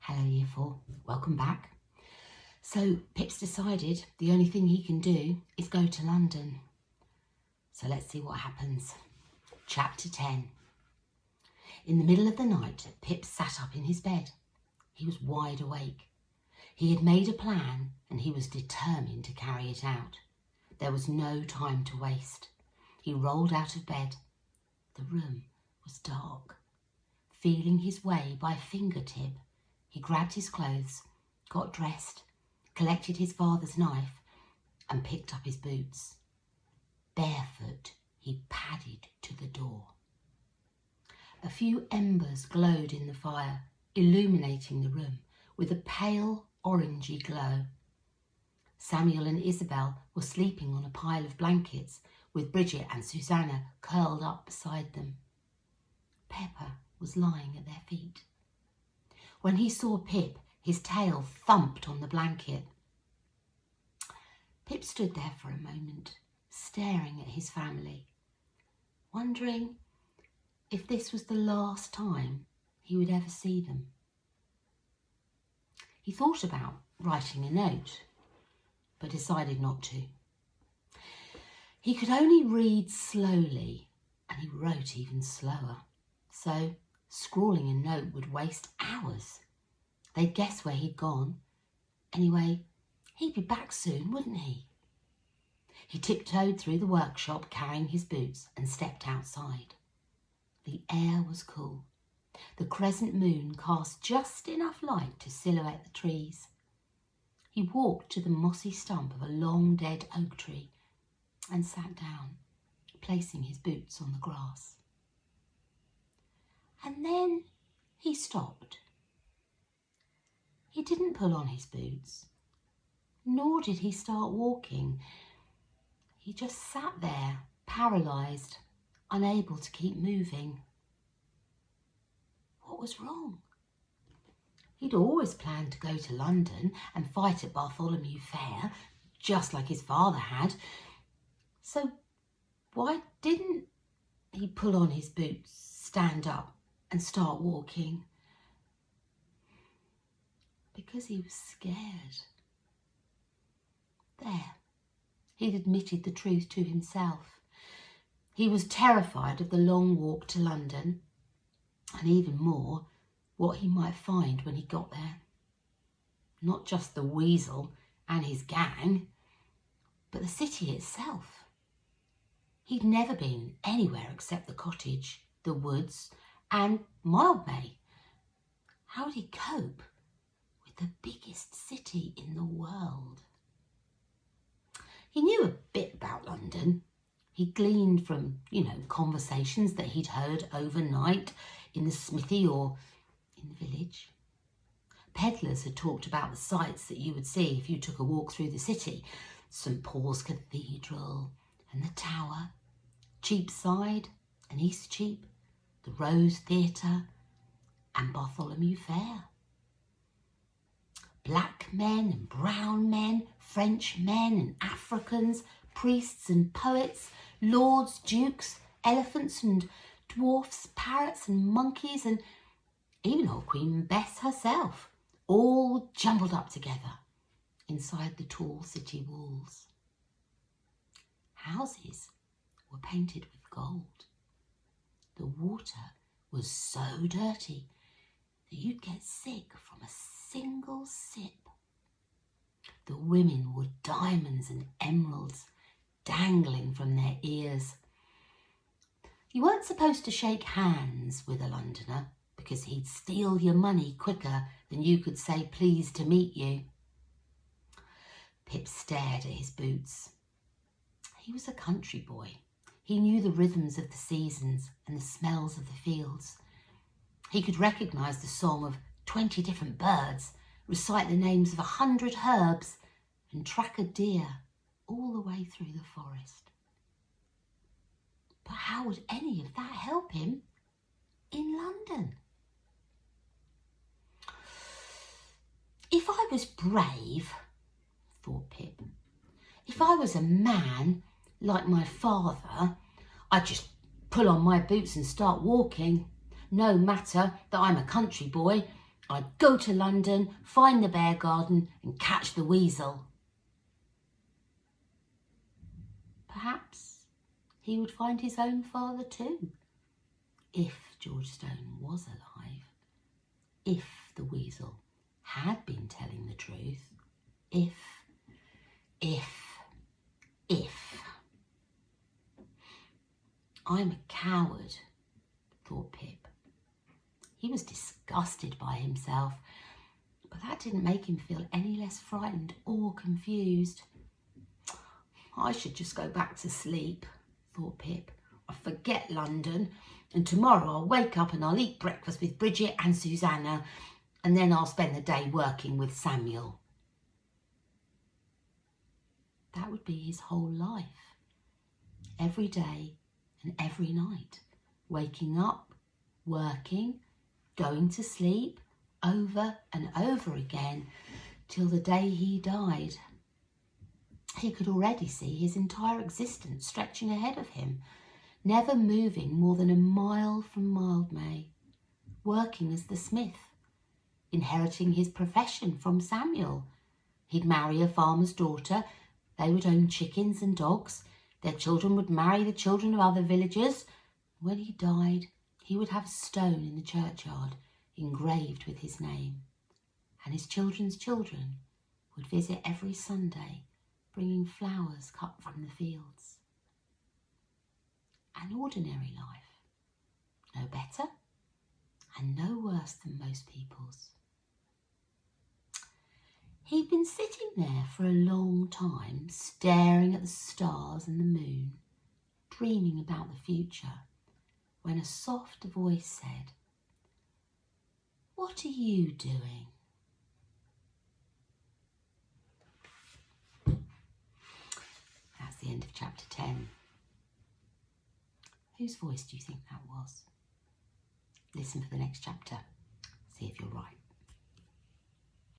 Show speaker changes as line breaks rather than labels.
Hello Year 4, welcome back. So Pip's decided the only thing he can do is go to London. So let's see what happens. Chapter 10. In the middle of the night, Pip sat up in his bed. He was wide awake. He had made a plan and he was determined to carry it out. There was no time to waste. He rolled out of bed. The room was dark. Feeling his way by fingertip, he grabbed his clothes, got dressed, collected his father's knife and picked up his boots. Barefoot, he padded to the door. A few embers glowed in the fire, illuminating the room with a pale orangey glow. Samuel and Isabel were sleeping on a pile of blankets, with Bridget and Susanna curled up beside them. Pepper was lying at their feet. When he saw Pip, his tail thumped on the blanket. Pip stood there for a moment, staring at his family, wondering if this was the last time he would ever see them. He thought about writing a note, but decided not to. He could only read slowly, and he wrote even slower, so scrawling a note would waste hours. They'd guess where he'd gone. Anyway, he'd be back soon, wouldn't he? He tiptoed through the workshop carrying his boots and stepped outside. The air was cool. The crescent moon cast just enough light to silhouette the trees. He walked to the mossy stump of a long dead oak tree and sat down, placing his boots on the grass. And then he stopped. He didn't pull on his boots, nor did he start walking. He just sat there, paralysed, unable to keep moving. What was wrong? He'd always planned to go to London and fight at Bartholomew Fair, just like his father had. So why didn't he pull on his boots, stand up and start walking? Because he was scared. There, he'd admitted the truth to himself. He was terrified of the long walk to London, and even more, what he might find when he got there. Not just the weasel and his gang, but the city itself. He'd never been anywhere except the cottage, the woods, and Mildmay. How would he cope with the biggest city in the world? He knew a bit about London. He gleaned from, conversations that he'd heard overnight in the smithy or in the village. Peddlers had talked about the sights that you would see if you took a walk through the city. St Paul's Cathedral and the Tower, Cheapside and Eastcheap, the Rose Theatre and Bartholomew Fair. Black men and brown men, French men and Africans, priests and poets, lords, dukes, elephants and dwarfs, parrots and monkeys, and even old Queen Bess herself, all jumbled up together inside the tall city walls. Houses were painted with gold. The water was so dirty that you'd get sick from a single sip. The women wore diamonds and emeralds dangling from their ears. You weren't supposed to shake hands with a Londoner because he'd steal your money quicker than you could say pleased to meet you. Pip stared at his boots. He was a country boy. He knew the rhythms of the seasons and the smells of the fields. He could recognise the song of 20 different birds, recite the names of 100 herbs, and track a deer all the way through the forest. But how would any of that help him in London? If I was brave, thought Pip, if I was a man like my father, I'd just pull on my boots and start walking. No matter that I'm a country boy, I'd go to London, find the bear garden and catch the weasel. Perhaps he would find his own father too, if George Stone was alive, if the weasel had been telling the truth, if. I'm a coward, thought Pip. He was disgusted by himself, but that didn't make him feel any less frightened or confused. I should just go back to sleep, thought Pip. I'll forget London, and tomorrow I'll wake up and I'll eat breakfast with Bridget and Susanna, and then I'll spend the day working with Samuel. That would be his whole life, every day and every night, waking up, working, going to sleep, over and over again, till the day he died. He could already see his entire existence stretching ahead of him, never moving more than a mile from Mildmay, working as the smith, inheriting his profession from Samuel. He'd marry a farmer's daughter, they would own chickens and dogs, their children would marry the children of other villagers. When he died, he would have a stone in the churchyard engraved with his name, and his children's children would visit every Sunday, bringing flowers cut from the fields. An ordinary life, no better and no worse than most people's. He'd been sitting there for a long time, staring at the stars and the moon, dreaming about the future, when a soft voice said, "What are you doing?" That's the end of chapter 10. Whose voice do you think that was? Listen for the next chapter. See if you're right.